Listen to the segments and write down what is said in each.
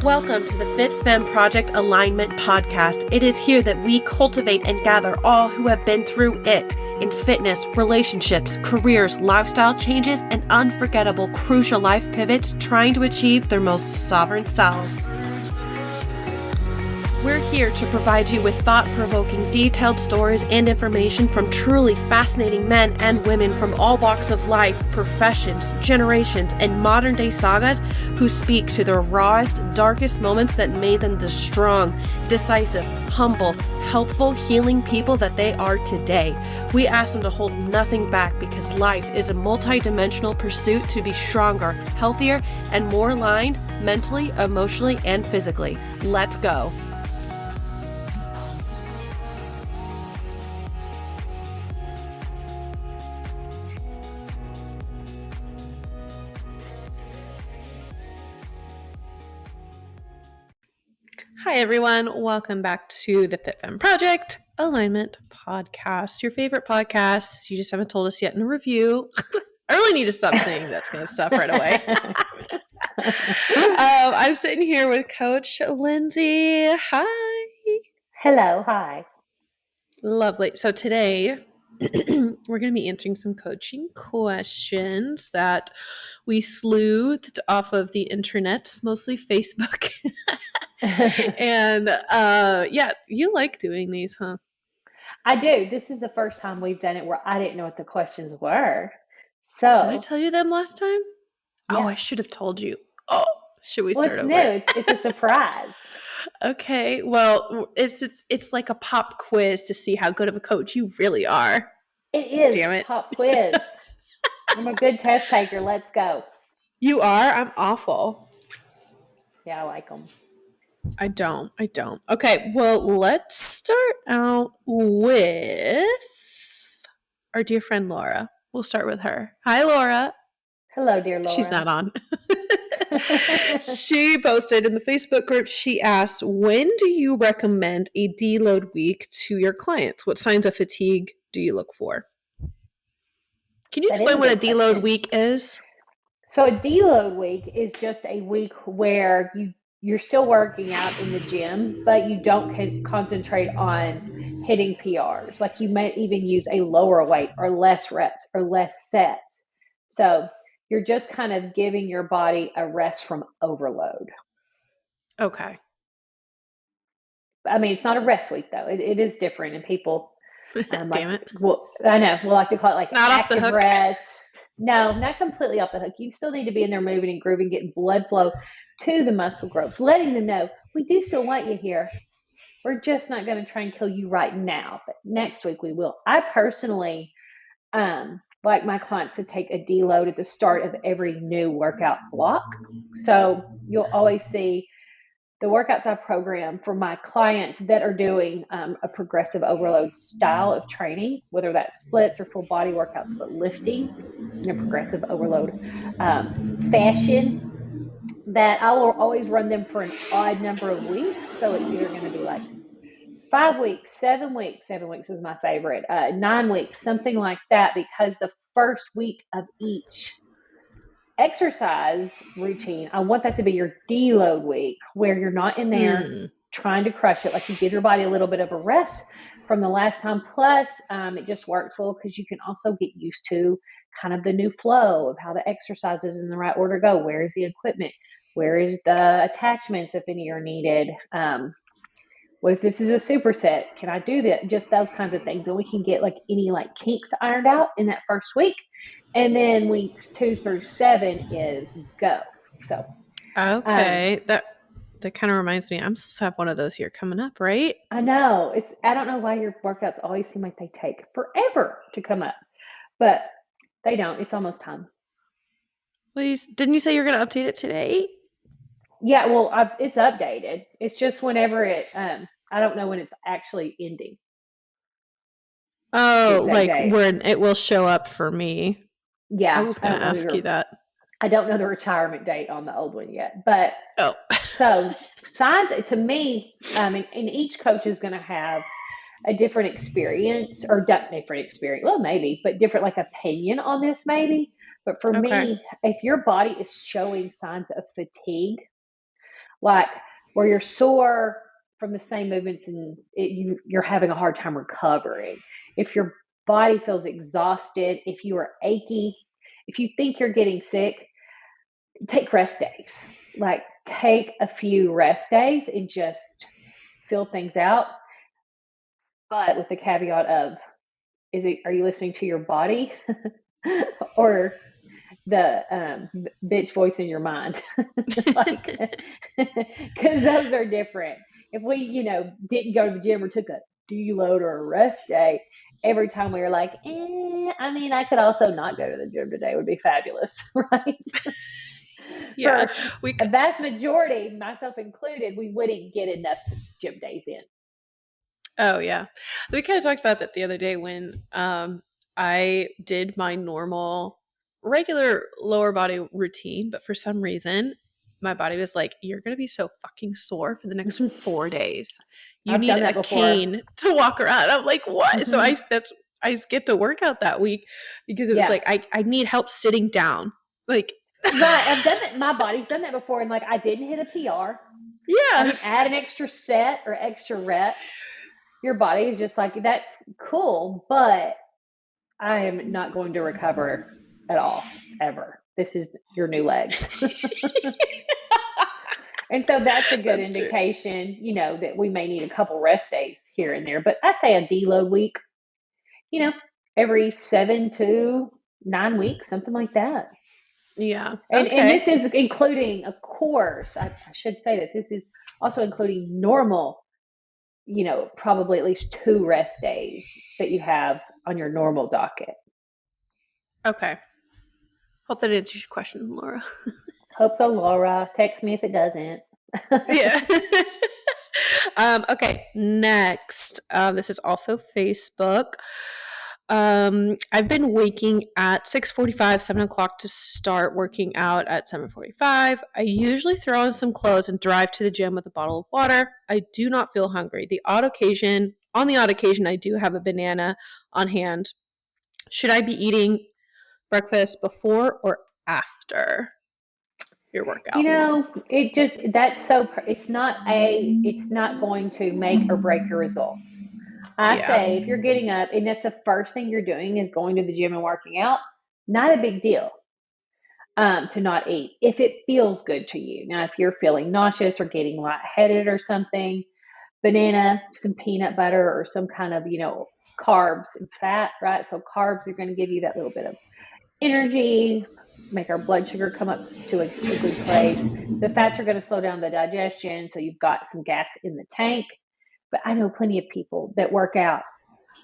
Welcome to the Fit Femme Project Alignment Podcast. It is here that we cultivate and gather all who have been through it in fitness, relationships, careers, lifestyle changes, and unforgettable crucial life pivots trying to achieve their most sovereign selves. We're here to provide you with thought-provoking, detailed stories and information from truly fascinating men and women from all walks of life, professions, generations, and modern-day sagas who speak to their rawest, darkest moments that made them the strong, decisive, humble, helpful, healing people that they are today. We ask them to hold nothing back because life is a multi-dimensional pursuit to be stronger, healthier, and more aligned mentally, emotionally, and physically. Let's go. Hi, everyone. Welcome back to the Fit Femme Project Alignment Podcast, your favorite podcast. You just haven't told us yet in a review. I really need to stop saying that kind of stuff right away. I'm sitting here with Coach Lindsay. Hi. Hello. Hi. Lovely. So today we're going to be answering some coaching questions that we sleuthed off of the internet, mostly Facebook. And yeah, you like doing these, huh? I do. This is the first time we've done it where I didn't know what the questions were. Did I So, tell you them last time? yeah. Oh, I should have told you. Oh, should we Well, start it's over? new. It's a surprise. Okay. Well, it's like a pop quiz to see how good of a coach you really are. It is. Damn it. Pop quiz. I'm a good test taker. Let's go. You are? I'm awful. Yeah, I like them. I don't. Okay, well, let's start out with our dear friend Laura. We'll start with her. Hi, Laura. Hello, dear Laura. She's not on. She posted in the Facebook group, she asked, when do you recommend a deload week to your clients? What signs of fatigue do you look for? Can you explain what a deload week is? So a deload week is just a week where you're still working out in the gym, but you don't concentrate on hitting PRs. Like you might even use a lower weight or less reps or less sets. So you're just kind of giving your body a rest from overload. Okay. I mean, it's not a rest week though. It is different, and people, Damn it. Well, I know we'll like to call it like not active off the hook. rest. No, not completely off the hook. You still need to be in there moving and grooving, getting blood flow to the muscle groups, letting them know we do still want you here. We're just not going to try and kill you right now, but next week we will. I personally like my clients to take a deload at the start of every new workout block. So you'll always see the workouts I program for my clients that are doing a progressive overload style of training, whether that's splits or full body workouts, but lifting in a progressive overload fashion, that I will always run them for an odd number of weeks. So it's either going to be like 5 weeks, 7 weeks. 7 weeks is my favorite. 9 weeks, something like that, because the first week of each exercise routine, I want that to be your deload week, where you're not in there trying to crush it. Like you give your body a little bit of a rest from the last time. Plus, it just works well because you can also get used to kind of the new flow of how the exercises in the right order go. Where is the equipment? Where is the attachments, if any are needed? What if this is a superset? Can I do that? Just those kinds of things. And we can get like any like kinks ironed out in that first week. And then weeks 2 through 7 is go. So okay, that kind of reminds me. I'm supposed to have one of those here coming up, right? I know I don't know why your workouts always seem like they take forever to come up, but they don't. It's almost time. Well, didn't you say you're going to update it today? Yeah, well, it's updated. It's just whenever it. I don't know when it's actually ending. Oh, like when it will show up for me. Yeah, I was going to ask you that. I don't know the retirement date on the old one yet, but oh, so signs to me, and each coach is going to have a different experience or different experience. Well, maybe, but different like opinion on this, maybe. But for me, if your body is showing signs of fatigue, like where you're sore from the same movements and you're having a hard time recovering. If your body feels exhausted, if you are achy, if you think you're getting sick, take rest days. Like take a few rest days and just feel things out. But with the caveat of, are you listening to your body or the bitch voice in your mind? Like, because those are different. If we, didn't go to the gym or took a deload or a rest day, every time we were like, I could also not go to the gym today, would be fabulous, right? Yeah, For a vast majority, myself included, we wouldn't get enough gym days in. Oh yeah, we kind of talked about that the other day when I did my normal, regular lower body routine, but for some reason, my body was like, "You're gonna be so fucking sore for the next 4 days. You I've need done that a before. cane to walk around." I'm like, "What?" So I skipped a workout that week because it was like I need help sitting down. Like, right, I've done that. My body's done that before, and like I didn't hit a PR. yeah, I didn't add an extra set or extra reps. Your body is just like, that's cool, but I am not going to recover at all, ever. This is your new legs. And so that's a good indication, that we may need a couple rest days here and there. But I say a deload week, every 7 to 9 weeks, something like that. Yeah. And okay. this is including, of course, I should say that this is also including normal, probably at least 2 rest days that you have on your normal docket. Okay. Hope that answers your question, Laura. Hope so, Laura. Text me if it doesn't. Yeah. Okay, next. This is also Facebook. I've been waking at 6:45, 7 o'clock to start working out at 7:45. I usually throw on some clothes and drive to the gym with a bottle of water. I do not feel hungry. On the odd occasion, I do have a banana on hand. Should I be eating breakfast before or after your workout? It's not going to make or break your results. I say if you're getting up and that's the first thing you're doing is going to the gym and working out, not a big deal to not eat if it feels good to you. Now, if you're feeling nauseous or getting lightheaded or something, banana, some peanut butter, or some kind of, carbs and fat, right? So carbs are going to give you that little bit of energy, make our blood sugar come up to a good place. The fats are going to slow down the digestion, so you've got some gas in the tank. But I know plenty of people that work out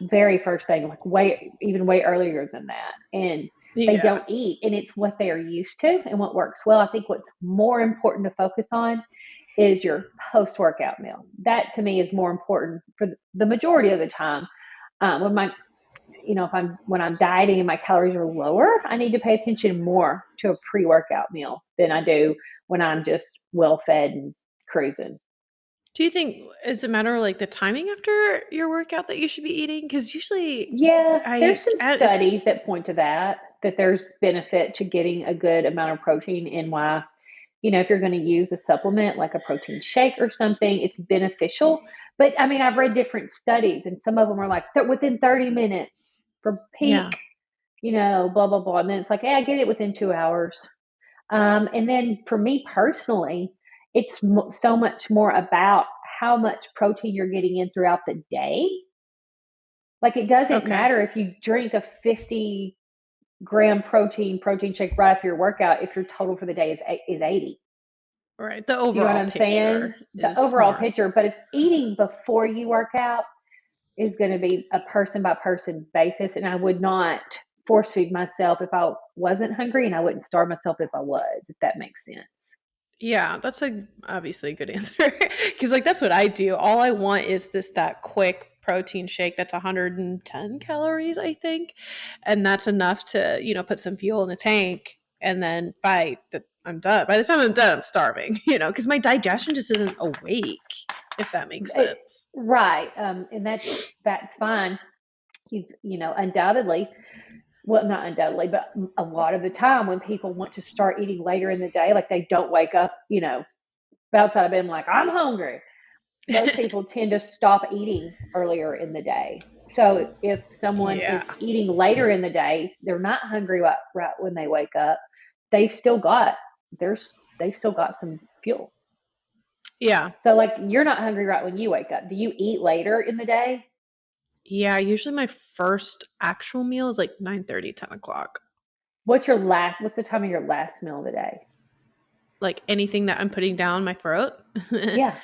very first thing, like way earlier than that, and they don't eat, and it's what they are used to and what works well. I think what's more important to focus on is your post-workout meal. That to me is more important for the majority of the time. When I'm dieting and my calories are lower, I need to pay attention more to a pre-workout meal than I do when I'm just well fed and cruising. Do you think it's a matter of like the timing after your workout that you should be eating? Because usually, there's some studies that point to that there's benefit to getting a good amount of protein, and why, if you're going to use a supplement like a protein shake or something, it's beneficial. But I mean, I've read different studies, and some of them are like within 30 minutes for peak, blah, blah, blah. And then it's like, hey, I get it within 2 hours. And then for me personally, it's so much more about how much protein you're getting in throughout the day. Like it doesn't matter if you drink a 50-gram protein shake right after your workout if your total for the day is 80. Right. The overall you know what I'm saying? The overall picture, but it's eating before you work out is going to be a person by person basis. And I would not force feed myself if I wasn't hungry, and I wouldn't starve myself if I was, if that makes sense. Yeah, that's obviously a good answer. Because like that's what I do. All I want is that quick protein shake that's 110 calories, I think. And that's enough to, put some fuel in the tank. And then I'm done. By the time I'm done, I'm starving, because my digestion just isn't awake, if that makes sense. Right. And that's fine. Undoubtedly, well, not undoubtedly, but a lot of the time when people want to start eating later in the day, like they don't wake up, outside of bed, I'm like, I'm hungry. Most people tend to stop eating earlier in the day. So if someone is Yeah. eating later in the day, they're not hungry right when they wake up. They still got they still got some fuel. Yeah. So like you're not hungry right when you wake up. Do you eat later in the day? Yeah. Usually my first actual meal is like 9:30, 10 o'clock. What's the time of your last meal of the day? Like anything that I'm putting down my throat. Yeah.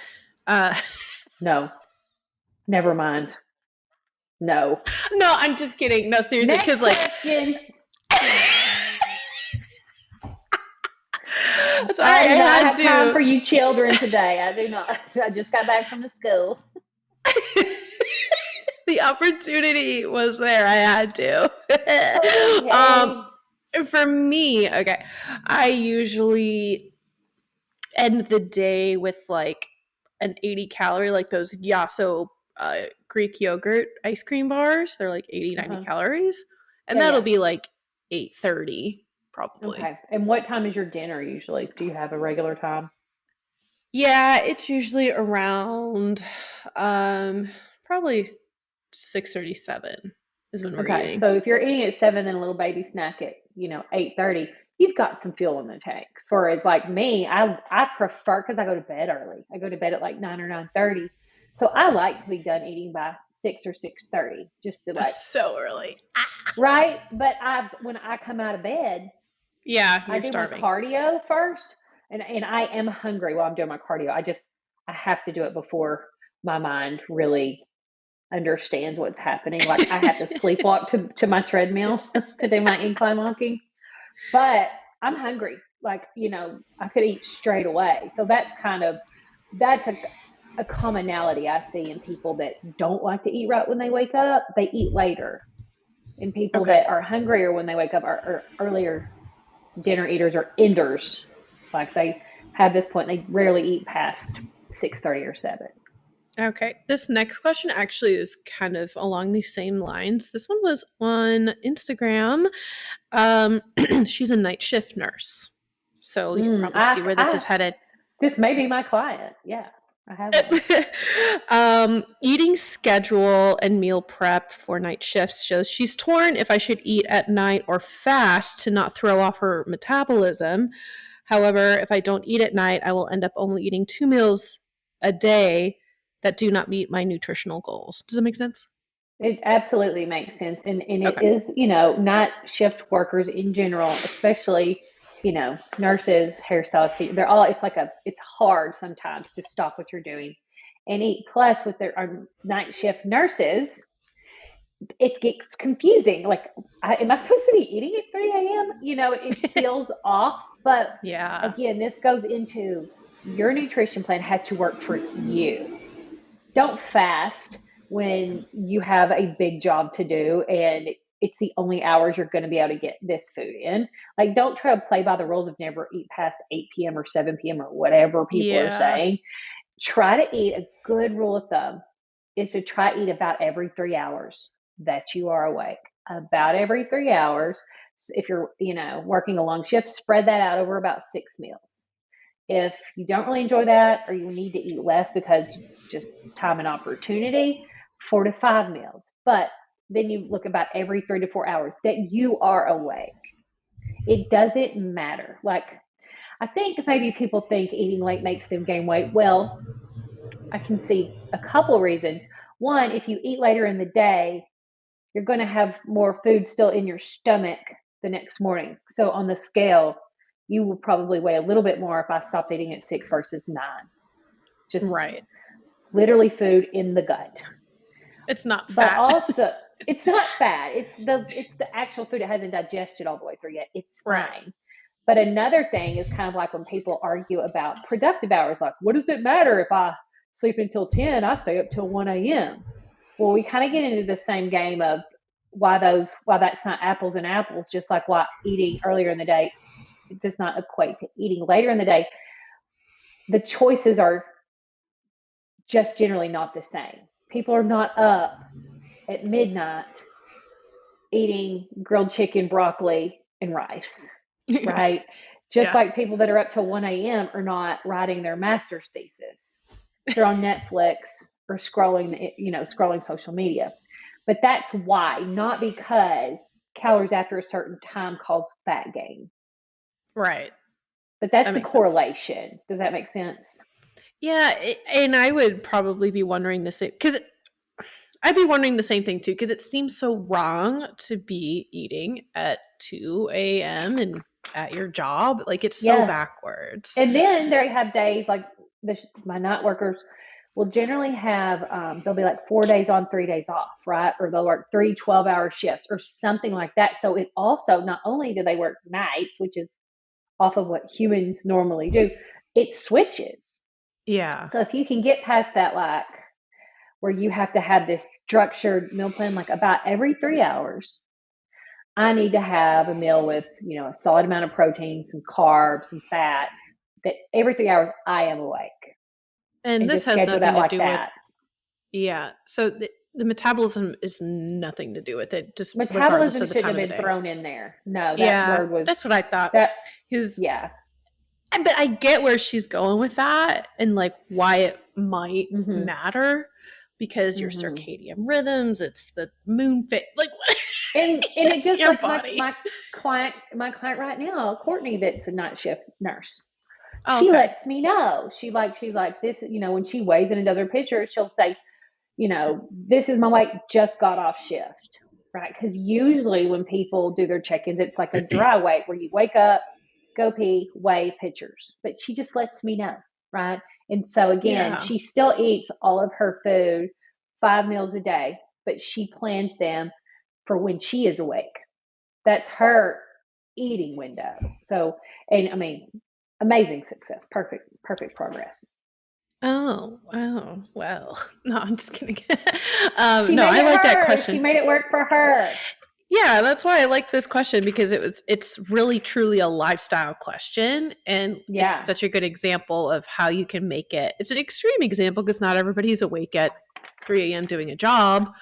uh, No. Never mind. No. no, I'm just kidding. No, seriously. Next Because, like, question. sorry, I do I not had have time for to. you children today. I do not. I just got back from the school. The opportunity was there. I had to. Okay. For me, okay, I usually end the day with like an 80 calorie, like those Yasso Greek yogurt ice cream bars. They're like 80, 90 Uh-huh. calories. And Yeah, that'll yeah. be like 8:30 probably. Okay. And what time is your dinner usually? Do you have a regular time? Yeah, it's usually around probably 6:37 is when we're Okay. eating. So if you're eating at 7 and a little baby snack at, 8:30, you've got some fuel in the tank. For as like me, I prefer because I go to bed early. I go to bed at like 9 or 9:30. So I like to be done eating by 6 or 6:30, just to like, So early. right? But when I come out of bed, Yeah, I you're do my starving. cardio first, and I am hungry while I'm doing my cardio. I have to do it before my mind really understands what's happening. Like I have to sleepwalk to my treadmill to do my incline walking. But I'm hungry. Like, I could eat straight away. So that's a commonality I see in people that don't like to eat right when they wake up. They eat later. And people Okay. that are hungrier when they wake up are earlier dinner eaters or enders. Like they have this point, they rarely eat past 6:30 or 7. Okay. This next question actually is kind of along these same lines. This one was on Instagram. She's a night shift nurse. So you can probably see where this is headed. This may be my client. Yeah, I have one. Eating schedule and meal prep for night shifts shows she's torn if I should eat at night or fast to not throw off her metabolism. However, if I don't eat at night, I will end up only eating 2 meals a day that do not meet my nutritional goals. Does that make sense? It absolutely makes sense. And it Okay. is, night shift workers in general, especially, nurses, hairstylists, it's hard sometimes to stop what you're doing and eat. Plus, with our night shift nurses, it gets confusing. Like, am I supposed to be eating at 3 a.m.? It feels off. But Yeah. again, this goes into your nutrition plan has to work for you. Don't fast when you have a big job to do and it's the only hours you're going to be able to get this food in. Like, don't try to play by the rules of never eat past 8 p.m. or 7 p.m. or whatever people are Yeah. saying. Try to eat. A good rule of thumb is to try to eat about every 3 hours that you are awake. About every 3 hours. So if you're, working a long shift, spread that out over about 6 meals. If you don't really enjoy that or you need to eat less because it's just time and opportunity, 4 to 5 meals. But then you look about every 3 to 4 hours that you are awake. It doesn't matter. Like, I think maybe people think eating late makes them gain weight. Well, I can see a couple reasons. One, if you eat later in the day, you're going to have more food still in your stomach the next morning. So on the scale, you will probably weigh a little bit more if I stopped eating at 6 versus 9. Just Right. literally food in the gut. It's not But fat. also, it's not fat. It's the actual food it hasn't digested all the way through yet. It's Right. fine. But another thing is kind of like when people argue about productive hours, like, what does it matter if I sleep until 10, I stay up till 1 a.m. Well, we kind of get into the same game of why that's not apples and apples, just like why eating earlier in the day does not equate to eating later in the day. The choices are just generally not the same. People are not up at midnight eating grilled chicken, broccoli, and rice, right? Just Yeah. like people that are up till 1 a.m. are not writing their master's thesis. They're on Netflix or scrolling social media. But that's why, not because calories after a certain time cause fat gain. Right. But that's That the makes sense. correlation. Does that make sense? Yeah, and I would probably be wondering the same because I'd be wondering the same thing too because it seems so wrong to be eating at 2 a.m. and at your job. Like it's so Yeah. backwards. And then they have days like my night workers will generally have, they'll be like 4 days on, 3 days off, right? Or they'll work 3 12-hour shifts or something like that. So it also, not only do they work nights, which is off of what humans normally do, it switches. Yeah. So if you can get past that, like where you have to have this structured meal plan, like about every 3 hours, I need to have a meal with, a solid amount of protein, some carbs, some fat, that every 3 hours I am awake, And and this just has schedule nothing that to like do with, that. yeah. So the metabolism is nothing to do with it, just regardless Metabolism of the shouldn't time of the have been day. thrown in there. No, that Yeah, word was that's what I thought. that. Because, Yeah. but I get where she's going with that and like why it might Mhm. matter because your Mhm. circadian rhythms, it's the moon fit, like what And it just your like my body. my client right now, Courtney, that's a night shift nurse. Oh, She okay. lets me know. She's like this, when she weighs in and does her pictures, she'll say, this is my weight, just got off shift, right? Because usually when people do their check-ins, it's like a dry weight where you wake up, go pee, weigh, pictures. But she just lets me know, right? And so again, Yeah. she still eats all of her food 5 meals a day, but she plans them for when she is awake. That's her eating window. So, and I mean, amazing success, perfect progress. Oh, wow. Well, no, I'm just kidding. She No, made I it like that hers. She question. made it work for her. Yeah, that's why I like this question because it's really truly a lifestyle question and it's Yeah. such a good example of how you can make it. It's an extreme example because not everybody's awake at 3 a.m. doing a job,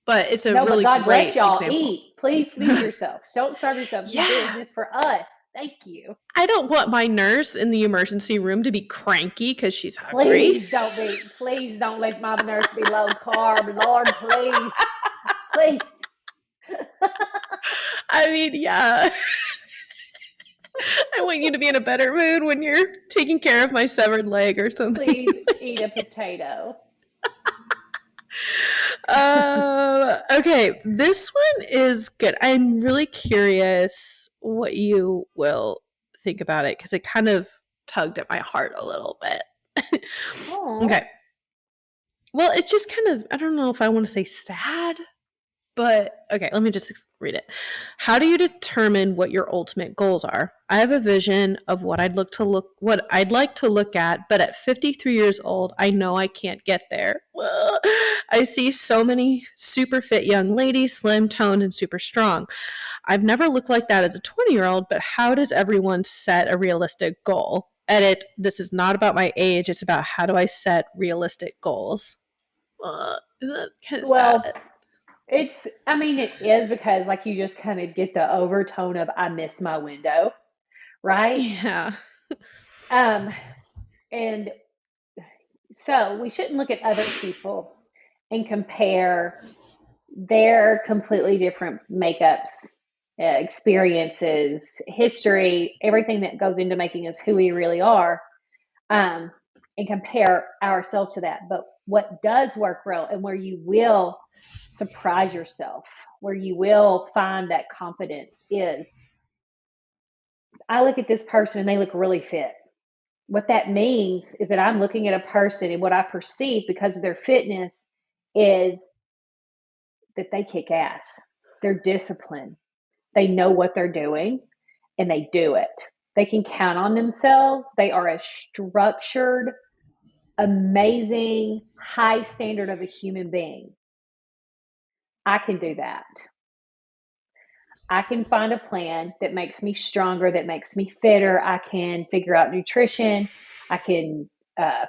but it's a No, but really God bless great y'all. example. Eat. Please feed yourself. Don't starve yourself. You do Yeah. this for us. Thank you. I don't want my nurse in the emergency room to be cranky because she's hungry. Please don't let my nurse be low carb. Lord, please. Please. I mean, yeah. I want you to be in a better mood when you're taking care of my severed leg or something. Please eat a potato. Okay, this one is good. I'm really curious what you will think about it because it kind of tugged at my heart a little bit. Oh. Okay. Well, it's just kind of, I don't know if I want to say sad, but okay, let me just read it. How do you determine what your ultimate goals are? I have a vision of what I'd like to look at, but at 53 years old, I know I can't get there. I see so many super fit young ladies, slim toned and super strong. I've never looked like that as a 20-year-old, but how does everyone set a realistic goal? Edit, this is not about my age, it's about how do I set realistic goals. Isn't that kind of Well, sad? it is because like you just kind of get the overtone of I missed my window, right? Yeah. Um, and so we shouldn't look at other people and compare their completely different makeups, experiences, history, everything that goes into making us who we really are, um, and compare ourselves to that. But what does work well and where you will surprise yourself, where you will find that confidence is I look at this person and they look really fit. What that means is that I'm looking at a person and what I perceive because of their fitness is that they kick ass. They're disciplined. They know what they're doing and they do it. They can count on themselves. They are a structured, amazing, high standard of a human being. I can do that. I can find a plan that makes me stronger, that makes me fitter. I can figure out nutrition. I can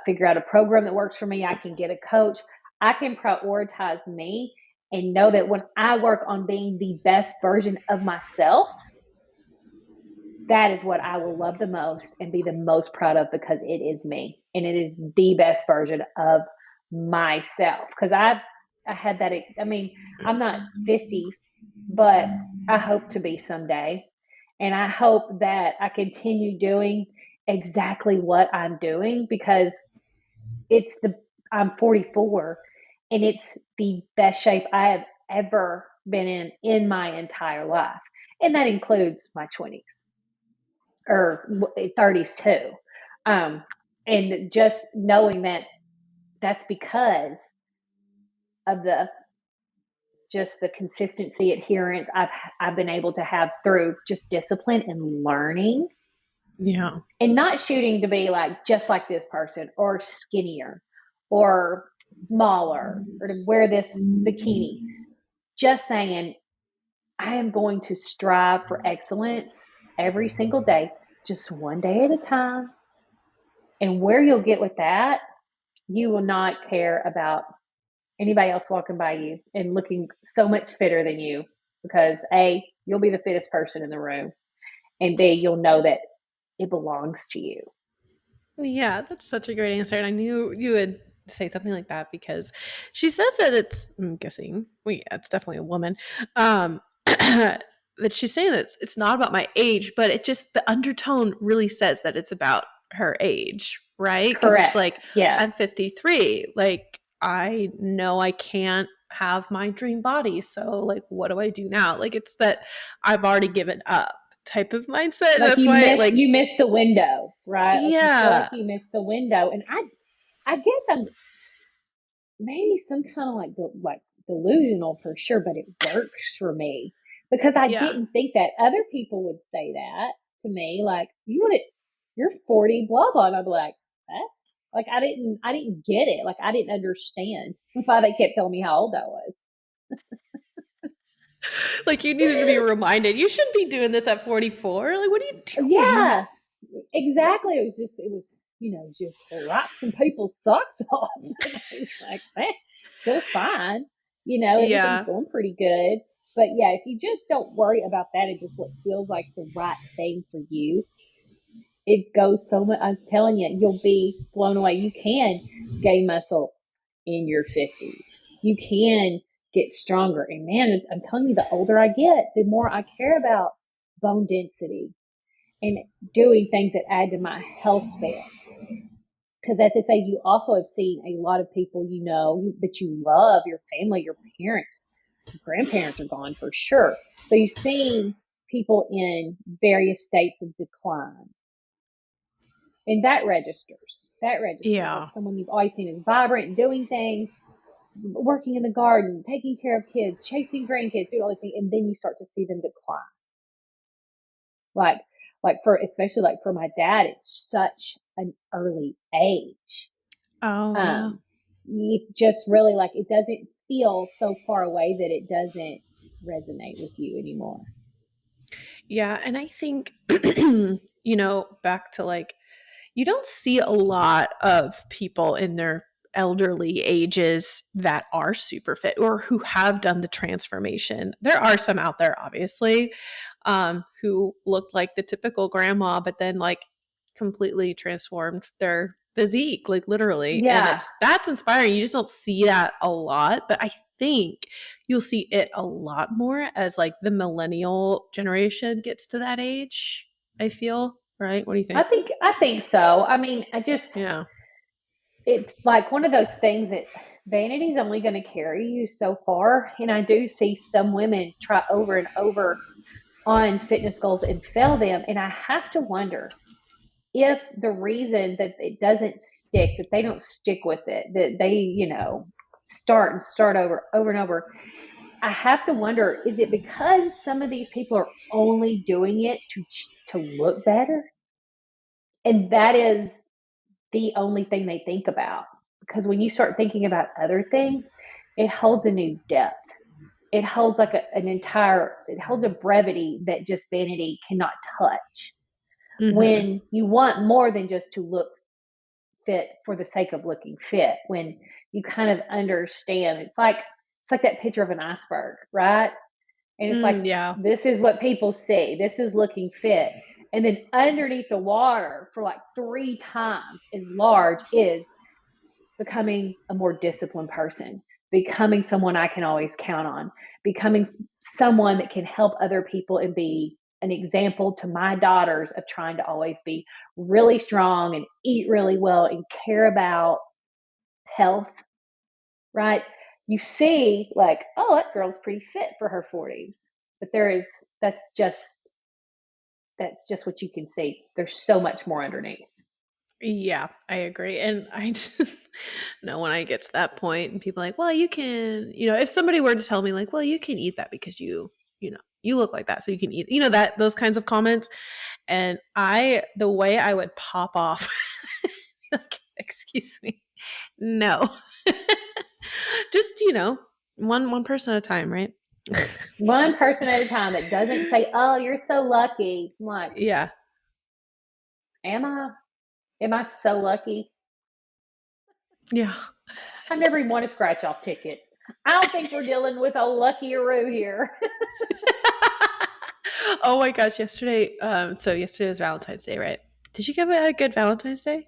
figure out a program that works for me. I can get a coach. I can prioritize me and know that when I work on being the best version of myself, that is what I will love the most and be the most proud of, because it is me and it is the best version of myself. Because I had that. I mean, I'm not 50s, but I hope to be someday, and I hope that I continue doing exactly what I'm doing, because it's the I'm 44 and it's the best shape I have ever been in my entire life. And that includes my 20s or 30s too. Um, and just knowing that that's because of the just the consistency, adherence I've been able to have through just discipline and learning, Yeah. and not shooting to be like just like this person or skinnier or smaller or to wear this bikini. Just saying, I am going to strive for excellence every single day, just one day at a time. And where you'll get with that, you will not care about anybody else walking by you and looking so much fitter than you, because A, you'll be the fittest person in the room, and B, you'll know that it belongs to you. Yeah, that's such a great answer. And I knew you would say something like that because she says that I'm guessing, well, yeah, it's definitely a woman. That she's saying that it's not about my age, but it just, the undertone really says that it's about her age, right? Because it's Correct. like, Yeah. I'm 53. Like, I know I can't have my dream body. So, like, what do I do now? Like, it's that I've already given up type of mindset. Like That's why, like, you miss the window, right? Like you feel like yeah. you missed the window. And I guess I'm maybe some kind of like delusional for sure, but it works for me because I Yeah. didn't think that other people would say that to me. Like, you're 40, blah blah. And I'd be like, huh? Like I didn't get it. Like I didn't understand why they kept telling me how old I was. Like you needed to be reminded, you shouldn't be doing this at 44. Like, what are you doing? Yeah, exactly. It was, just rock some people's socks off. And I was like, feels fine. Everything's Yeah. going pretty good. But yeah, if you just don't worry about that and just what feels like the right thing for you, it goes so much. I'm telling you, you'll be blown away. You can gain muscle in your 50s. You can get stronger. And man, I'm telling you, the older I get, the more I care about bone density and doing things that add to my health span. Because as I say, you also have seen a lot of people that you love, your family, your parents, grandparents are gone for sure. So you've seen people in various states of decline. And that registers. That registers. Like Yeah. someone you've always seen is vibrant, doing things, working in the garden, taking care of kids, chasing grandkids, doing all these things, and then you start to see them decline. Like for especially like for my dad, it's such an early age. Oh, yeah. You just really like it doesn't feel so far away that it doesn't resonate with you anymore. Yeah. And I think, back to like, you don't see a lot of people in their elderly ages that are super fit or who have done the transformation. There are some out there, obviously, who look like the typical grandma, but then like completely transformed their physique, like literally. And Yeah. that's inspiring. You just don't see that a lot, but I think you'll see it a lot more as like the millennial generation gets to that age. I feel, right? What do you think? I think so. I mean, Yeah. it's like one of those things that vanity's only going to carry you so far. And I do see some women try over and over on fitness goals and fail them. And I have to wonder if the reason that it doesn't stick, that they don't stick with it, that they, start over and over. I have to wonder, is it because some of these people are only doing it to look better? And that is the only thing they think about. Because when you start thinking about other things, it holds a new depth. It holds like it holds a brevity that just vanity cannot touch. Hmm. When you want more than just to look fit for the sake of looking fit, when you kind of understand, it's like that picture of an iceberg, right? And it's like, Yeah. this is what people see. This is looking fit. And then underneath the water for like 3 times as large is becoming a more disciplined person, becoming someone I can always count on, becoming someone that can help other people and be an example to my daughters of trying to always be really strong and eat really well and care about health, right? You see, like, oh, that girl's pretty fit for her 40s. But that's just what you can see. There's so much more underneath. Yeah, I agree. And I just know when I get to that point and people are like, well, you can, if somebody were to tell me like, well, you can eat that because you look like that, so you can eat, that those kinds of comments. And the way I would pop off, like, excuse me, no, just, one person at a time, right? One person at a time that doesn't say, oh, you're so lucky. I'm like, Yeah. am I? Am I so lucky? Yeah. I've never even won a scratch off ticket. I don't think we're dealing with a lucky-aroo here. Oh my gosh, yesterday, so yesterday was Valentine's Day, right? Did you give a good Valentine's Day?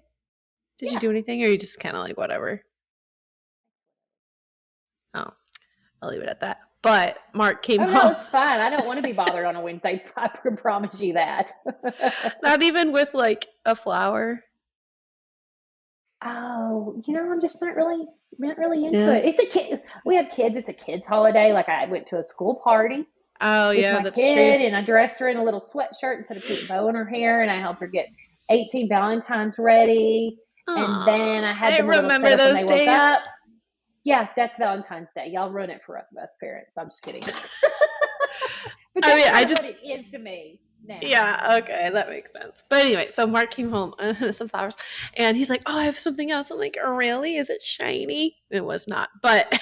Did you do anything, or you just kind of like whatever? Oh, I'll leave it at that. But Mark came Oh, no, home. it's fine. I don't want to be bothered on a Wednesday. I can promise you that. Not even with like a flower. Oh, I'm just not really into Yeah. it. It's a kid. We have kids. It's a kids' holiday. Like I went to a school party Oh with yeah, my that's true. kid, and I dressed her in a little sweatshirt and put a pink bow in her hair, and I helped her get 18 Valentines ready. And then I Aw, had I them a little set remember up when those they woke days. up. Yeah, that's Valentine's Day. Y'all ruin it for us parents. I'm just kidding. But I that's mean, I kind of what just it is to me now. yeah, okay, that makes sense. But anyway, so Mark came home with some flowers, and he's like, "Oh, I have something else." I'm like, "Oh, really? Is it shiny?" It was not, but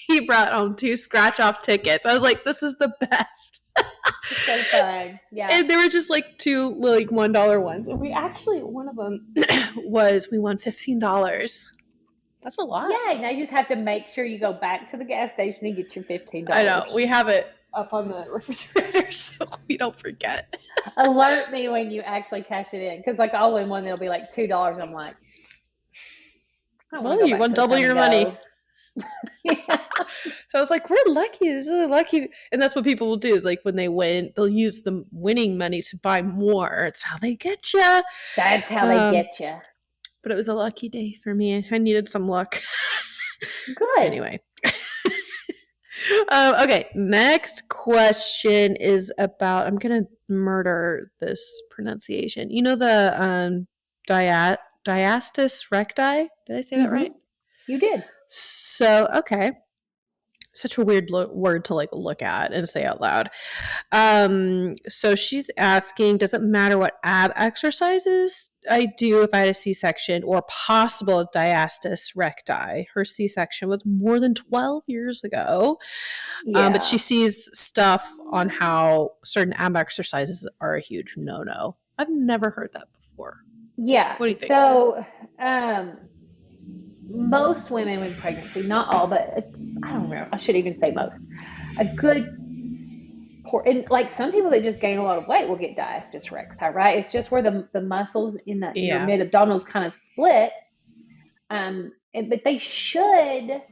he brought home 2 scratch-off tickets. I was like, "This is the best." It's so fun. Yeah. And they were just like 2 like $1 ones, and we actually one of them we won $15. That's a lot. Yeah, now you just have to make sure you go back to the gas station and get your $15. I know. We have it up on the refrigerator so we don't forget. Alert me when you actually cash it in, because like I'll win one that'll be like $2. I'm like, I don't want to Well, go you back won to the double come and your money. go. Yeah. So I was like, we're lucky. This is lucky. And that's what people will do is like when they win, they'll use the winning money to buy more. It's how they get you. That's how they get you. But it was a lucky day for me. I needed some luck. Good. Anyway. Okay, next question is about, I'm going to murder this pronunciation. You know the diastis recti? Did I say that right? You did. So, okay. Such a weird word to like look at and say out loud. So she's asking, does it matter what ab exercises I do if I had a C-section or possible diastasis recti? Her C-section was more than 12 years ago. Yeah. But she sees stuff on how certain ab exercises are a huge no-no. I've never heard that before. Yeah. What do you think? So, most women with pregnancy, not all, but I don't know. I should even say most. A good and like some people that just gain a lot of weight will get diastasis recti, right? It's just where the muscles in your mid abdominals kind of split. But they should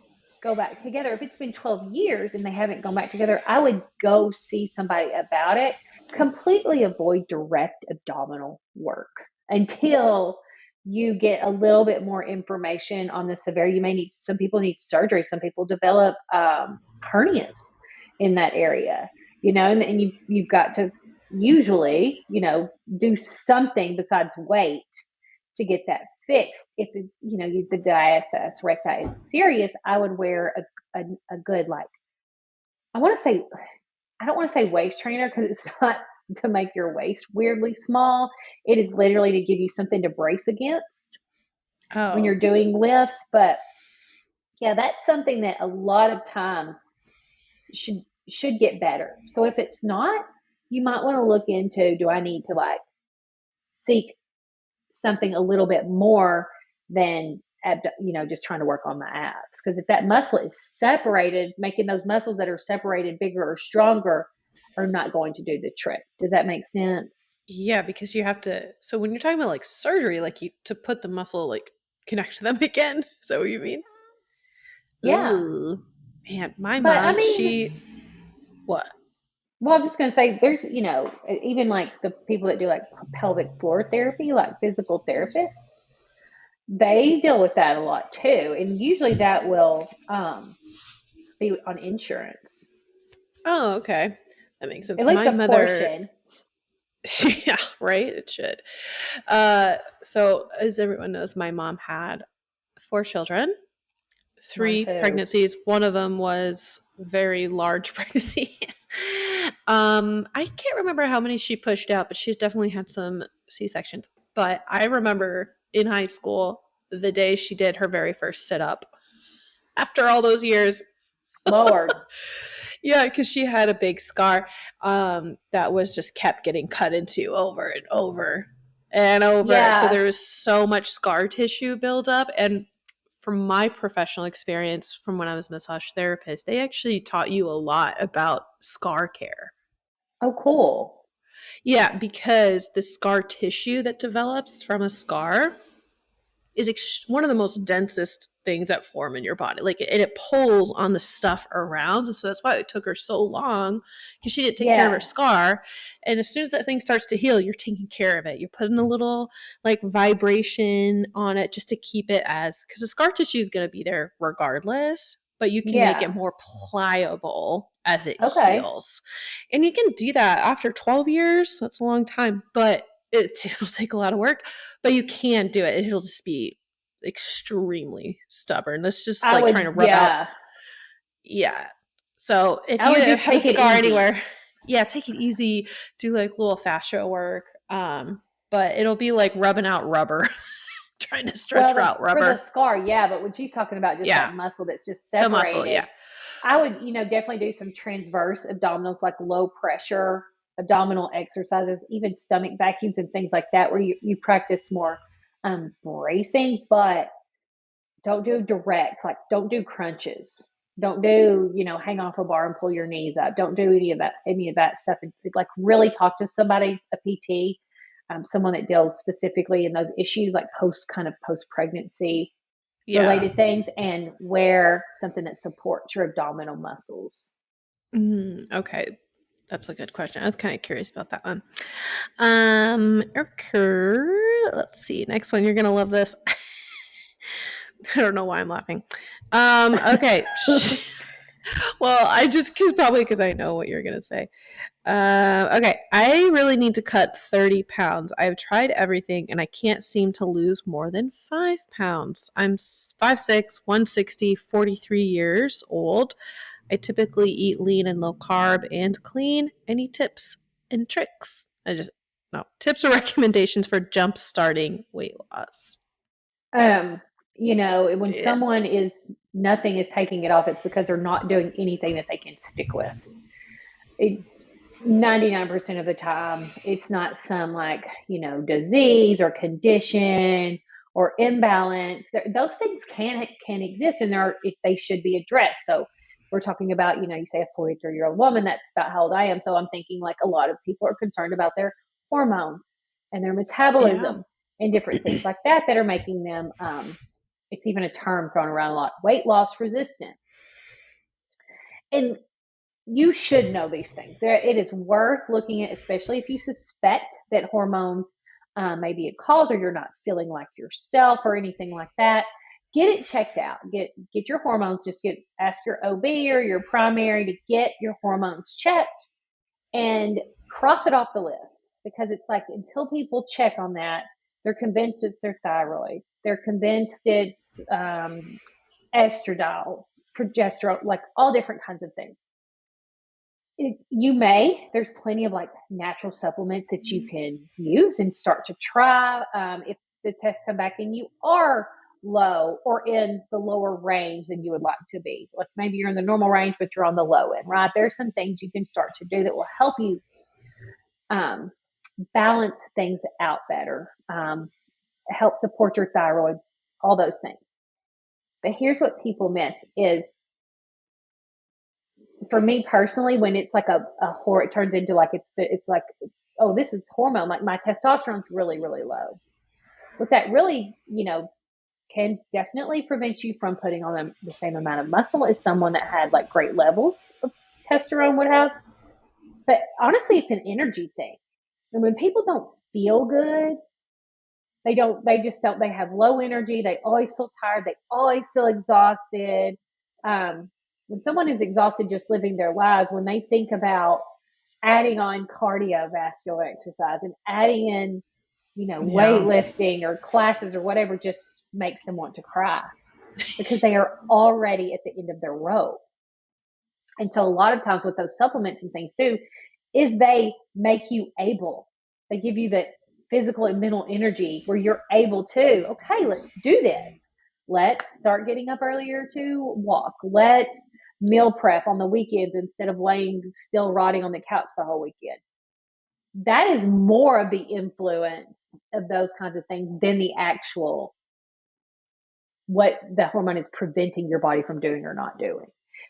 go back together. If it's been 12 years and they haven't gone back together, I would go see somebody about it. Completely avoid direct abdominal work until you get a little bit more information on the severity. Some people need surgery. Some people develop hernias in that area, and you've got to usually, do something besides wait to get that fixed. If the diastasis recti is serious, I would wear a good, like, I don't want to say waist trainer, because it's not to make your waist weirdly small. It is literally to give you something to brace against when you're doing lifts. But yeah, that's something that a lot of times should get better. So if it's not, you might want to look into, do I need to like seek something a little bit more than just trying to work on the abs? Because if that muscle is separated, making those muscles that are separated bigger or stronger are not going to do the trick. Does that make sense? Yeah, because you have to. So when you're talking about like surgery, like you to put the muscle like connect to them again. Is that what you mean? Yeah. Ooh, man, my But I mom, mean, she what? well, I was just going to say, there's, even like the people that do like pelvic floor therapy, like physical therapists, they deal with that a lot too. And usually that will be on insurance, Oh, okay, that makes sense. at least My a mother, portion. yeah, right. It should. So as everyone knows, my mom had four children, Mine three too. pregnancies. One of them was very large pregnancy. I can't remember how many she pushed out, but she's definitely had some C sections. But I remember in high school the day she did her very first sit up after all those years. Lord. Yeah, because she had a big scar that was just kept getting cut into over and over and over. So Yeah. there was so much scar tissue buildup. And from my professional experience from when I was a massage therapist, they actually taught you a lot about scar care. Oh, cool. Yeah, because the scar tissue that develops from a scar is one of the most densest things that form in your body. Like, and it pulls on the stuff around. So that's why it took her so long, because she didn't take care of her Yeah. scar. And as soon as that thing starts to heal, you're taking care of it. You're putting a little like vibration on it just to keep it as, because the scar tissue is going to be there regardless, but you can make it Yeah. more pliable as it Okay. heals. And you can do that after 12 years. That's a long time, but it'll take a lot of work, but you can do it. It'll just be extremely stubborn. That's just I like trying would, to rub out. yeah. Yeah. So if I you would just have a take it scar easy. anywhere, yeah, take it easy. Do like little fascia work. But it'll be like rubbing out rubber, trying to Well, stretch out for the rubber. scar, yeah, but when she's talking about just Yeah. that muscle that's just The muscle. separated, Yeah. I would, definitely do some transverse abdominals, like low pressure abdominal exercises, even stomach vacuums and things like that, where you practice more bracing, but don't do direct, like don't do crunches. Don't do, hang off a bar and pull your knees up. Don't do any of that stuff. And like really talk to somebody, a PT, someone that deals specifically in those issues, like post pregnancy Yeah. related things, and wear something that supports your abdominal muscles. Okay. That's a good question. I was kind of curious about that one. Okay. Let's see. Next one. You're gonna love this. I don't know why I'm laughing. Okay. Well, I just cause probably because I know what you're gonna say. Okay, I really need to cut 30 pounds. I've tried everything and I can't seem to lose more than 5 pounds. I'm 5'6", 160, 43 years old. I typically eat lean and low carb and clean. Any tips and tricks? I just no tips or recommendations for jump starting weight loss. um, when Yeah. someone is nothing is taking it off, it's because they're not doing anything that they can stick with. It, 99% of the time, it's not some like, disease or condition or imbalance. Those things can exist, and they should be addressed. So we're talking about, you say a 43-year-old woman, that's about how old I am. So I'm thinking like a lot of people are concerned about their hormones and their Yeah. metabolism and different things like that are making them, it's even a term thrown around a lot, weight loss resistant. And you should know these things. It is worth looking at, especially if you suspect that hormones may be a cause, or you're not feeling like yourself or anything like that. Get it checked out. Get your hormones. Just ask your OB or your primary to get your hormones checked and cross it off the list, because it's like until people check on that, they're convinced it's their thyroid. They're convinced it's estradiol, progesterone, like all different kinds of things. There's plenty of like natural supplements that you can use and start to try. If the tests come back and you are low or in the lower range than you would like to be, like maybe you're in the normal range but you're on the low end, right? There's some things you can start to do that will help you um, balance things out better, help support your thyroid, all those things. But here's what people miss is, for me personally, when it's like a horror, it turns into like it's like oh, this is hormone, like my testosterone's really, really low. What that really, can definitely prevent you from putting on the same amount of muscle as someone that had like great levels of testosterone would have. But honestly, it's an energy thing. And when people don't feel good, they have low energy. They always feel tired. They always feel exhausted. When someone is exhausted just living their lives, when they think about adding on cardiovascular exercise and adding in, weightlifting or classes or whatever, just makes them want to cry because they are already at the end of their rope. And so a lot of times what those supplements and things do is they make you able. They give you the physical and mental energy where you're able to, okay, let's do this. Let's start getting up earlier to walk. Let's meal prep on the weekends instead of laying still rotting on the couch the whole weekend. That is more of the influence of those kinds of things than the actual what the hormone is preventing your body from doing or not doing.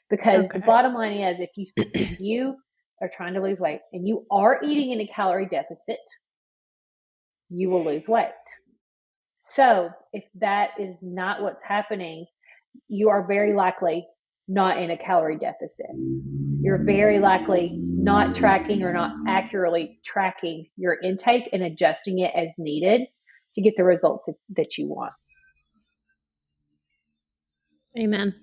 Because the bottom line is if you are trying to lose weight and you are eating in a calorie deficit, you will lose weight. So if that is not what's happening, you are very likely not in a calorie deficit. You're very likely not tracking or not accurately tracking your intake and adjusting it as needed to get the results that you want. Amen.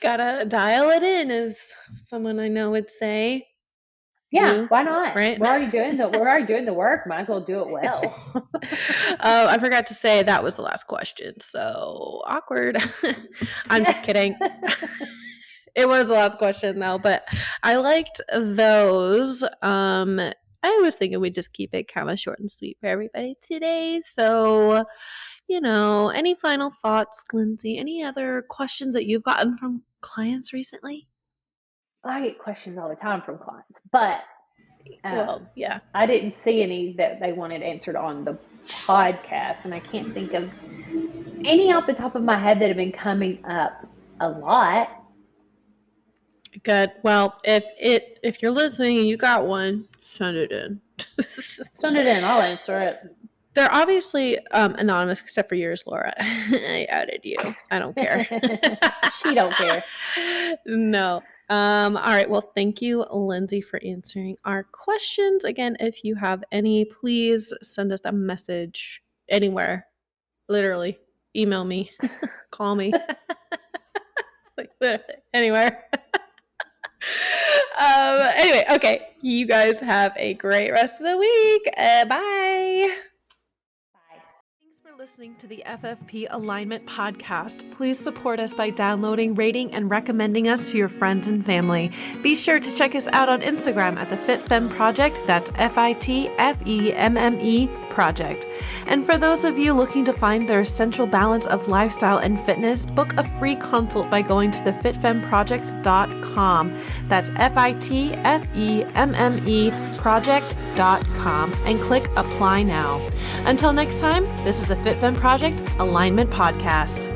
Gotta dial it in, as someone I know would say. Yeah, why not? Right? We're already doing the work. Might as well do it well. I forgot to say that was the last question. So awkward. I'm just kidding. It was the last question though, but I liked those. I was thinking we'd just keep it kind of short and sweet for everybody today. So, any final thoughts, Lindsay? Any other questions that you've gotten from clients recently? I get questions all the time from clients, but yeah, I didn't see any that they wanted answered on the podcast, and I can't think of any off the top of my head that have been coming up a lot. Good. Well, if you're listening and you got one, send it in. Send it in. I'll answer it. They're obviously anonymous, except for yours, Laura. I outed you. I don't care. She don't care. No. All right. Well, thank you, Lindsay, for answering our questions. Again, if you have any, please send us a message anywhere. Literally. Email me. Call me. Like, anywhere. Anyway, okay. You guys have a great rest of the week. Bye. Thanks for listening to the FFP Alignment Podcast. Please support us by downloading, rating, and recommending us to your friends and family. Be sure to check us out on Instagram at the FitFemme Project. That's FITFEMME Project. And for those of you looking to find their essential balance of lifestyle and fitness, book a free consult by going to thefitfemmeproject.com. That's FITFEMME Project.com and click Apply Now. Until next time, this is the FitFemme Project Alignment Podcast.